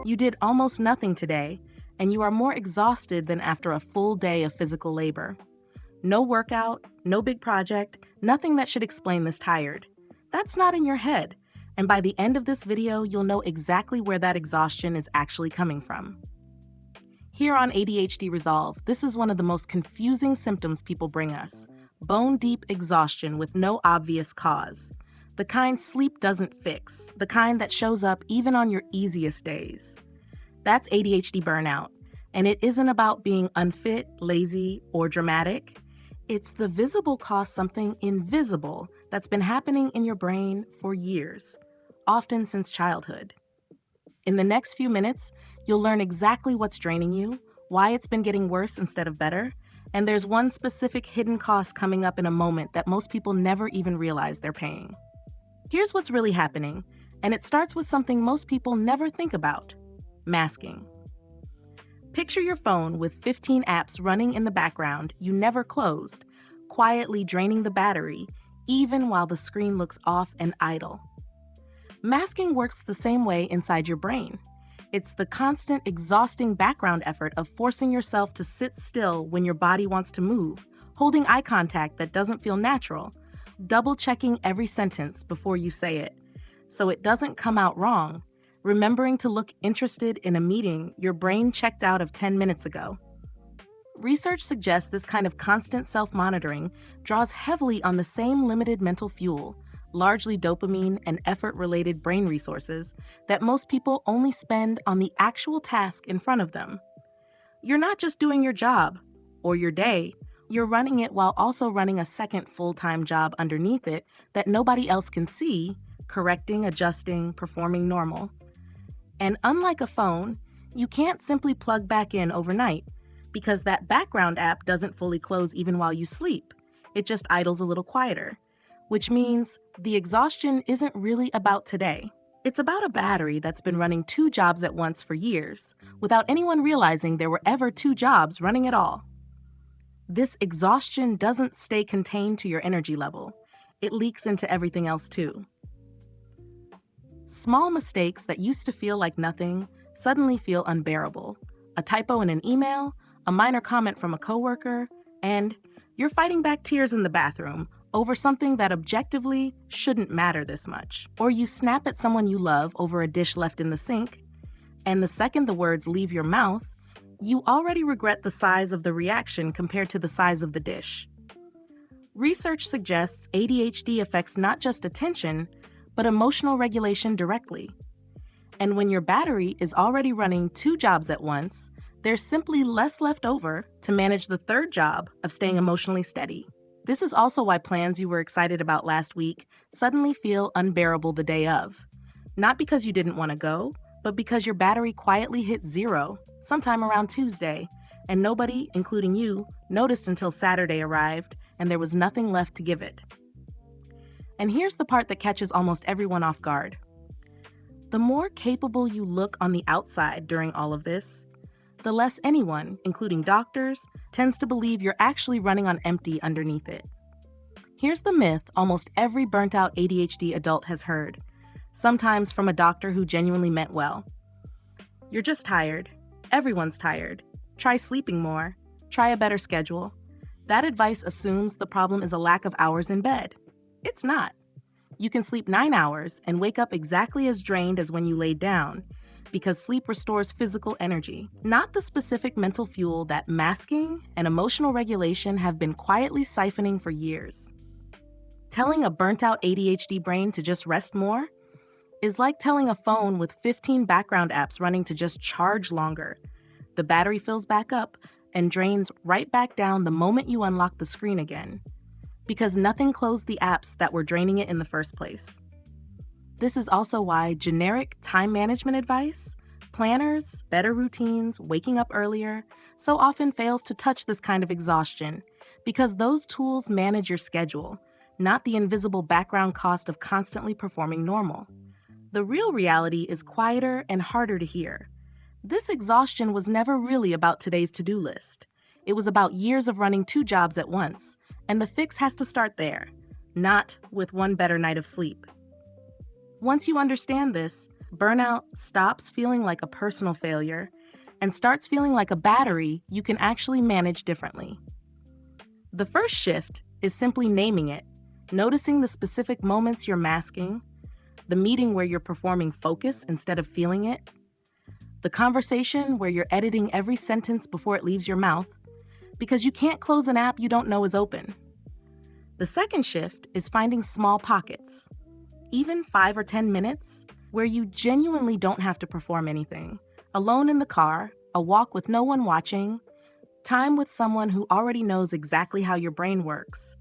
You did almost nothing today, and you are more exhausted than after a full day of physical labor. No workout, no big project, nothing that should explain this tired. That's not in your head, and by the end of this video, you'll know exactly where that exhaustion is actually coming from. Here on ADHD Resolve, this is one of the most confusing symptoms people bring us: bone-deep exhaustion with no obvious cause. The kind sleep doesn't fix, the kind that shows up even on your easiest days. That's ADHD burnout, and it isn't about being unfit, lazy, or dramatic. It's the visible cause something invisible that's been happening in your brain for years, often since childhood. In the next few minutes, you'll learn exactly what's draining you, why it's been getting worse instead of better, and there's one specific hidden cost coming up in a moment that most people never even realize they're paying. Here's what's really happening, and it starts with something most people never think about: masking. Picture your phone with 15 apps running in the background you never closed, quietly draining the battery, even while the screen looks off and idle. Masking works the same way inside your brain. It's the constant, exhausting background effort of forcing yourself to sit still when your body wants to move, holding eye contact that doesn't feel natural, double-checking every sentence before you say it, so it doesn't come out wrong, remembering to look interested in a meeting your brain checked out of 10 minutes ago. Research suggests this kind of constant self-monitoring draws heavily on the same limited mental fuel, largely dopamine and effort-related brain resources, that most people only spend on the actual task in front of them. You're not just doing your job or your day, you're running it while also running a second full-time job underneath it that nobody else can see, correcting, adjusting, performing normal. And unlike a phone, you can't simply plug back in overnight, because that background app doesn't fully close even while you sleep. It just idles a little quieter, which means the exhaustion isn't really about today. It's about a battery that's been running 2 jobs at once for years, without anyone realizing there were ever 2 jobs running at all. This exhaustion doesn't stay contained to your energy level. It leaks into everything else too. Small mistakes that used to feel like nothing suddenly feel unbearable. A typo in an email, a minor comment from a coworker, and you're fighting back tears in the bathroom over something that objectively shouldn't matter this much. Or you snap at someone you love over a dish left in the sink, and the second the words leave your mouth, you already regret the size of the reaction compared to the size of the dish. Research suggests ADHD affects not just attention, but emotional regulation directly. And when your battery is already running 2 jobs at once, there's simply less left over to manage the third job of staying emotionally steady. This is also why plans you were excited about last week suddenly feel unbearable the day of. Not because you didn't want to go, but because your battery quietly hit 0 sometime around Tuesday, and nobody, including you, noticed until Saturday arrived and there was nothing left to give it. And here's the part that catches almost everyone off guard. The more capable you look on the outside during all of this, the less anyone, including doctors, tends to believe you're actually running on empty underneath it. Here's the myth almost every burnt-out ADHD adult has heard, sometimes from a doctor who genuinely meant well. You're just tired. Everyone's tired. Try sleeping more. Try a better schedule. That advice assumes the problem is a lack of hours in bed. It's not. You can sleep 9 hours and wake up exactly as drained as when you laid down, because sleep restores physical energy, not the specific mental fuel that masking and emotional regulation have been quietly siphoning for years. Telling a burnt-out ADHD brain to just rest more is like telling a phone with 15 background apps running to just charge longer. The battery fills back up and drains right back down the moment you unlock the screen again, because nothing closed the apps that were draining it in the first place. This is also why generic time management advice, planners, better routines, waking up earlier, so often fails to touch this kind of exhaustion, because those tools manage your schedule, not the invisible background cost of constantly performing normal. The real reality is quieter and harder to hear. This exhaustion was never really about today's to-do list. It was about years of running 2 jobs at once, and the fix has to start there, not with one better night of sleep. Once you understand this, Burnout stops feeling like a personal failure and starts feeling like a battery you can actually manage differently. The first shift is simply naming it, noticing the specific moments you're masking, the meeting where you're performing focus instead of feeling it, the conversation where you're editing every sentence before it leaves your mouth, because you can't close an app you don't know is open. The second shift is finding small pockets, even 5 or 10 minutes, where you genuinely don't have to perform anything. Alone in the car, a walk with no one watching, time with someone who already knows exactly how your brain works.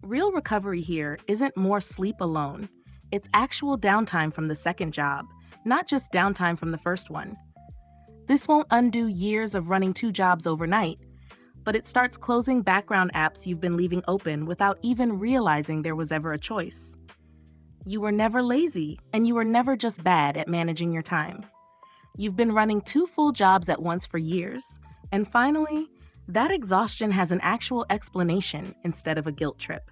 Real recovery here isn't more sleep alone. It's actual downtime from the second job, not just downtime from the first one. This won't undo years of running 2 jobs overnight, but it starts closing background apps you've been leaving open without even realizing there was ever a choice. You were never lazy, and you were never just bad at managing your time. You've been running 2 full jobs at once for years, and finally, that exhaustion has an actual explanation instead of a guilt trip.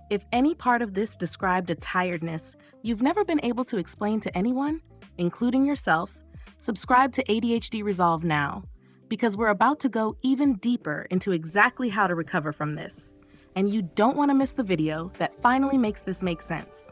If any part of this described a tiredness you've never been able to explain to anyone, including yourself, subscribe to ADHD Resolve now, because we're about to go even deeper into exactly how to recover from this, and you don't want to miss the video that finally makes this make sense.